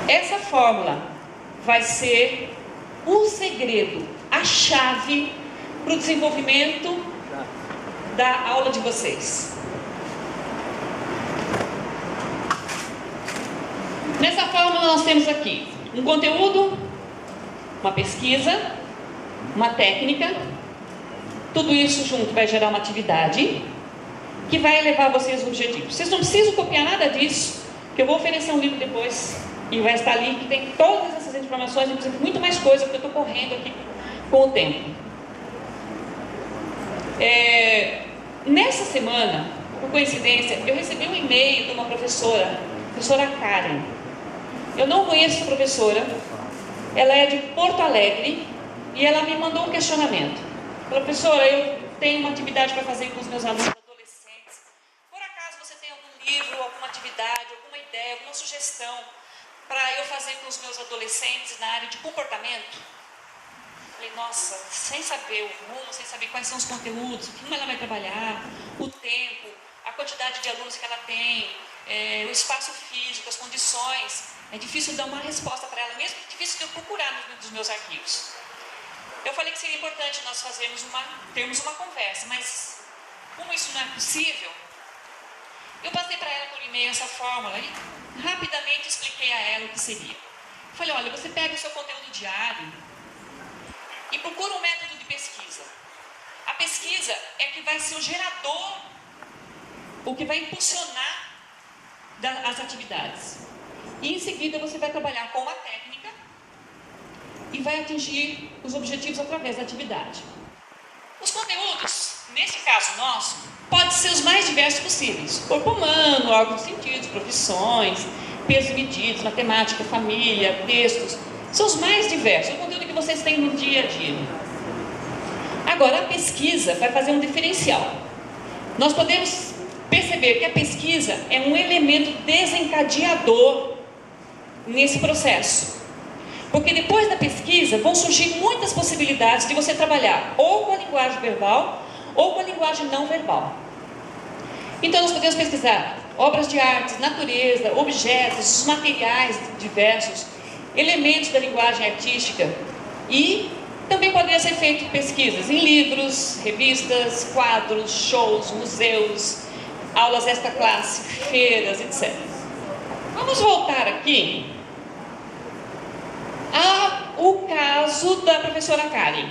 Essa fórmula vai ser o segredo, a chave para o desenvolvimento da aula de vocês. Nessa fórmula nós temos aqui um conteúdo, uma pesquisa, uma técnica, tudo isso junto vai gerar uma atividade que vai levar vocês ao objetivo. Vocês não precisam copiar nada disso, que eu vou oferecer um livro depois e vai estar ali que tem todas essas informações, inclusive muito mais coisa, porque eu estou correndo aqui com o tempo. Nessa semana, por coincidência, eu recebi um e-mail de uma professora, professora Karen. Eu não conheço a professora, ela é de Porto Alegre e ela me mandou um questionamento. Falou: professora, eu tenho uma atividade para fazer com os meus alunos adolescentes. Por acaso você tem algum livro, alguma atividade, alguma ideia, alguma sugestão para eu fazer com os meus adolescentes na área de comportamento? Falei: nossa, sem saber o rumo, sem saber quais são os conteúdos, como ela vai trabalhar, o tempo, a quantidade de alunos que ela tem, o espaço físico, as condições, é difícil dar uma resposta para ela, mesmo que difícil de eu procurar nos meus arquivos. Eu falei que seria importante nós termos uma conversa, mas como isso não é possível, eu passei para ela por e-mail essa fórmula e rapidamente expliquei a ela o que seria. Falei: olha, você pega o seu conteúdo diário e procura um método de pesquisa. A pesquisa é que vai ser o gerador, o que vai impulsionar as atividades. E em seguida você vai trabalhar com uma técnica e vai atingir os objetivos através da atividade. Os conteúdos, nesse caso nosso, podem ser os mais diversos possíveis: corpo humano, órgãos de sentidos, profissões, pesos e medidas, matemática, família, textos. São os mais diversos, o conteúdo que vocês têm no dia a dia. Agora, a pesquisa vai fazer um diferencial. Nós podemos perceber que a pesquisa é um elemento desencadeador nesse processo. Porque depois da pesquisa vão surgir muitas possibilidades de você trabalhar ou com a linguagem verbal ou com a linguagem não verbal. Então nós podemos pesquisar obras de arte, natureza, objetos, materiais diversos, elementos da linguagem artística, e também poderiam ser feitas pesquisas em livros, revistas, quadros, shows, museus, aulas extra-classe, feiras, etc. Vamos voltar aqui ao caso da professora Karen.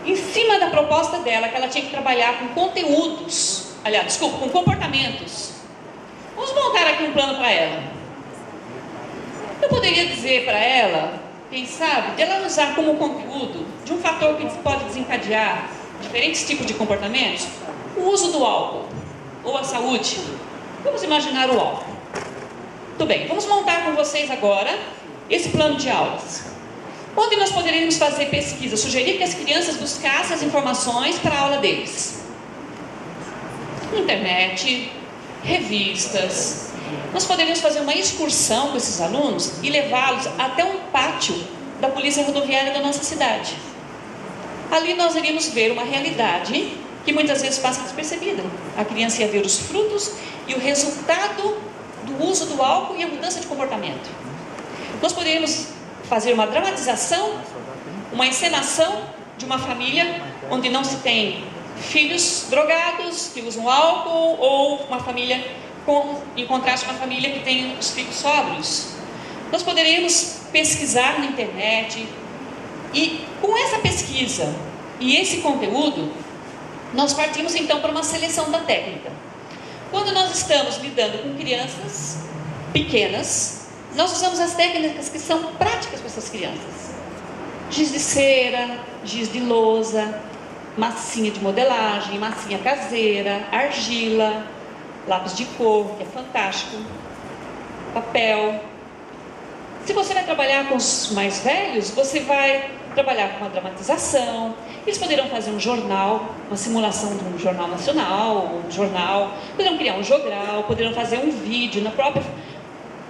Em cima da proposta dela, que ela tinha que trabalhar com conteúdos, com comportamentos, vamos montar aqui um plano para ela. Eu poderia dizer para ela, quem sabe, ela usar como conteúdo de um fator que pode desencadear diferentes tipos de comportamentos, o uso do álcool ou a saúde. Vamos imaginar o álcool. Tudo bem, vamos montar com vocês agora esse plano de aulas, onde nós poderíamos fazer pesquisa, sugerir que as crianças buscassem as informações para a aula deles. Internet, revistas. Nós poderíamos fazer uma excursão com esses alunos e levá-los até um pátio da polícia rodoviária da nossa cidade. Ali nós iríamos ver uma realidade que muitas vezes passa despercebida. A criança ia ver os frutos e o resultado do uso do álcool e a mudança de comportamento. Nós poderíamos fazer uma dramatização, uma encenação de uma família onde não se tem filhos drogados que usam álcool, ou uma família em contraste com uma família que tem os filhos sóbrios. Nós poderíamos pesquisar na internet, e com essa pesquisa e esse conteúdo, nós partimos então para uma seleção da técnica. Quando nós estamos lidando com crianças pequenas, nós usamos as técnicas que são práticas para essas crianças: giz de cera, giz de lousa, massinha de modelagem, massinha caseira, argila, lápis de cor, que é fantástico, papel. Se você vai trabalhar com os mais velhos, você vai trabalhar com uma dramatização. Eles poderão fazer um jornal, uma simulação de um jornal nacional, poderão criar um jogral, poderão fazer um vídeo no próprio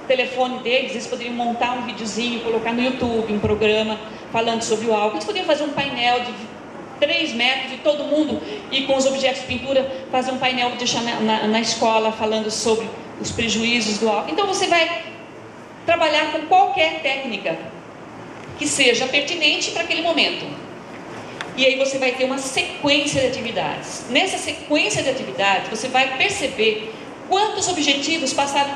telefone deles. Eles poderiam montar um videozinho, colocar no YouTube, um programa falando sobre o álcool. Eles poderiam fazer um painel de 3 metros de todo mundo, e com os objetos de pintura fazer um painel, deixar na escola falando sobre os prejuízos do álcool. Então você vai trabalhar com qualquer técnica que seja pertinente para aquele momento. E aí você vai ter uma sequência de atividades. Nessa sequência de atividades, você vai perceber quantos objetivos passaram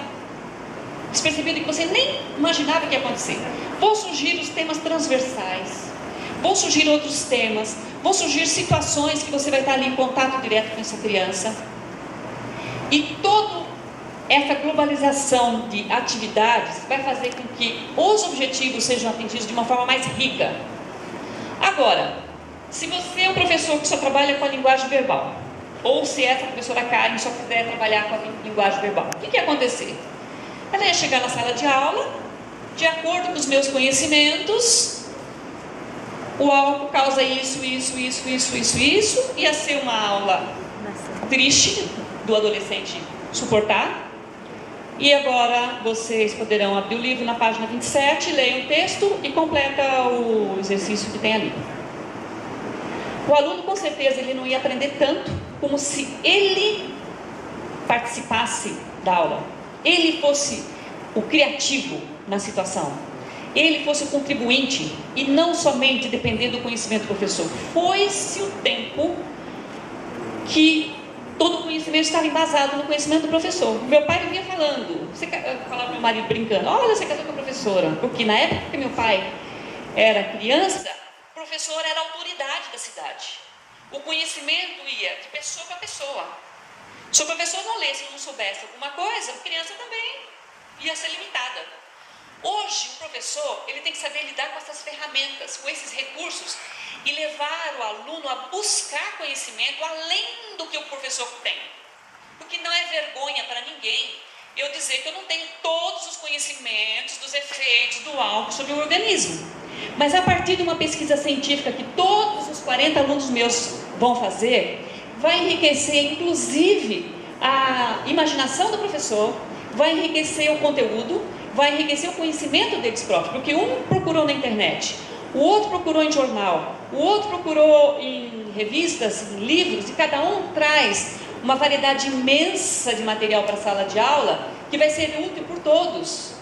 despercebido que você nem imaginava que ia acontecer. Vão surgir os temas transversais, vão surgir outros temas, vão surgir situações que você vai estar ali em contato direto com essa criança. E toda essa globalização de atividades vai fazer com que os objetivos sejam atingidos de uma forma mais rica. Agora, se você é um professor que só trabalha com a linguagem verbal, ou se essa professora Karen só quiser trabalhar com a linguagem verbal, o que ia acontecer? Ela ia chegar na sala de aula, de acordo com os meus conhecimentos, o álcool causa isso, ia ser uma aula triste do adolescente suportar. E agora vocês poderão abrir o livro na página 27, leiam o texto e completa o exercício que tem ali. O aluno, com certeza, ele não ia aprender tanto como se ele participasse da aula, ele fosse o criativo na situação, ele fosse o contribuinte e não somente dependendo do conhecimento do professor. Foi-se o tempo que todo o conhecimento estava embasado no conhecimento do professor. Meu pai vivia falando, falava para meu marido brincando, olha, você casou com a professora, porque na época que meu pai era criança, o professor era a autoridade da cidade. O conhecimento ia de pessoa para pessoa. Se o professor não lesse ou não soubesse alguma coisa, a criança também ia ser limitada. Hoje, o professor, ele tem que saber lidar com essas ferramentas, com esses recursos e levar o aluno a buscar conhecimento além do que o professor tem. Porque não é vergonha para ninguém eu dizer que eu não tenho todos os conhecimentos dos efeitos do álcool sobre o organismo. Mas a partir de uma pesquisa científica que todos os 40 alunos meus vão fazer, vai enriquecer inclusive a imaginação do professor, vai enriquecer o conteúdo, vai enriquecer o conhecimento deles próprios, porque um procurou na internet, o outro procurou em jornal, o outro procurou em revistas, em livros, e cada um traz uma variedade imensa de material para a sala de aula, que vai ser útil por todos.